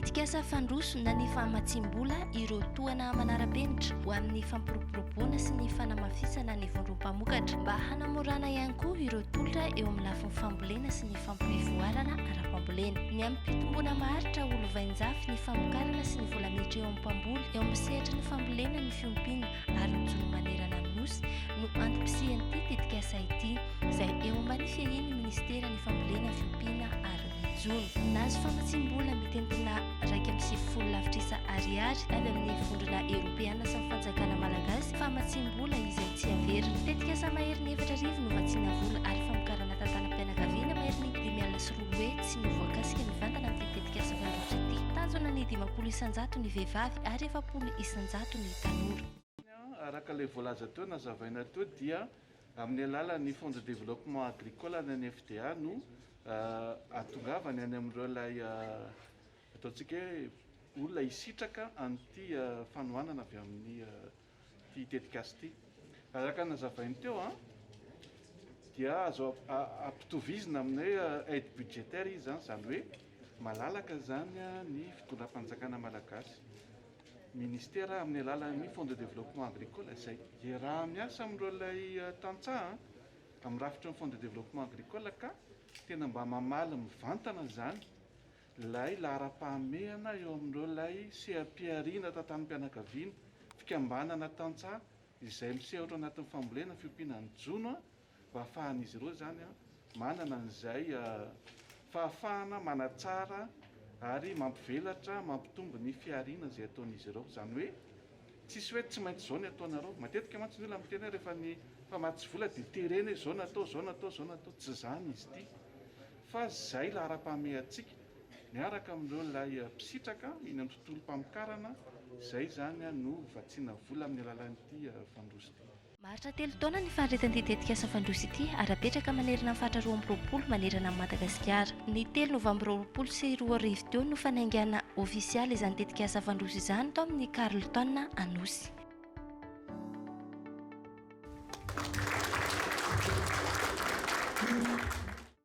Tetikasa fandroso na ny fahamatsim-bola ireo toana manara-penitra ho amin'ny fampiroboroboana sy ny fanamafisana ny vondrom-pamokatra mba hanamorana ihany koa ireo tolotra eo amin'ny lafiny fambolena sy ny fampivoarana ara-pambolena. Ny amin'ny fitomboana maharitra olo vainjafy ny famokarana sy ny volamiditra eo amin'ny mpamboly eo amin'ny sehatra ny fambolena ny fiompiana ary ny jono manerana ny nosy no antom-pisian'ity tetikasa ity izay eo ambany fiahiany ministera ny fambolena fiompiana ary jono. Nazo famatsim-bola mitentina 1.7 lafitrisa ariary avy amin'ny vondrona Eoropeana sy ny fanjakana malagasy famatsim-bola izay tsy averina. Tetikasa mahery ny 4 arivo no vatsiana vola ary famokarana tantanam-pianakaviana mahery ny 5.4 sy mivoakasika mivantana amin'ny tetikasa fandroso ity. Tanjona ny 50 isanjato ny vehivavy ary 70 isanjato ny tanora. Araka ilay voalaza teo nazavaina teo dia amin'ny alalan'ny Fonds de développement agricole ny FDA no atongavany any amin'ireo ilay ataontsika hoe olona hisitraka an'ity fanohanana avy amin'ny ty tetikasa ity. Araka nazavainy teo dia azo ampitovizina amin'ny aide budgétaire izy zany hoe malalaka zany ny fitondram-panjakana malagasy. Ministera amin'ny alalan'ny Fonds de développement agricole izay raha miasa amin'ireo ilay tantsaha amin'ny rafitra ny Fonds de développement agricole ka tena mba mamaly mivantana zany lay lahara-pahamehana eo amin'ireo ilay seha-piariana tantanam-pianakaviana fikambanana tantsaha izay misehatra anatin'ny fambolena fiompiana ny jono mba ahafahan'izy ireo zany manana an'izay fahafahana manatsara ary mampivelatra mampitombo ny fiariana izay ataon'izy ireo. Zany hoe tsisy hoe tsy maintsy zao ny ataonareo. Matetika mantsy ny olona miteny rehefa ny famatsy vola dia terena hoe zao natao zao natao zao natao, tsy zany izy ity fa zay lahara-pahamehantsika miaraka amin'ireo ilay mpisitraka iny amin'ny tontolo mpamokarana izay zany no vatsiana vola amin'ny alalan'ity fandroso ity. Maharitra 3 taona ny faharetan'ity tetikasa fandroso ity ary apetraka manerana ny fahatra 2020 manerana amin'ny Madagasikara. Ny 3 novambra 2020 sy 2 arivo teo no fanaingana ofisialy izany tetikasa fandroso izany tao amin'ny Carleton Anosy.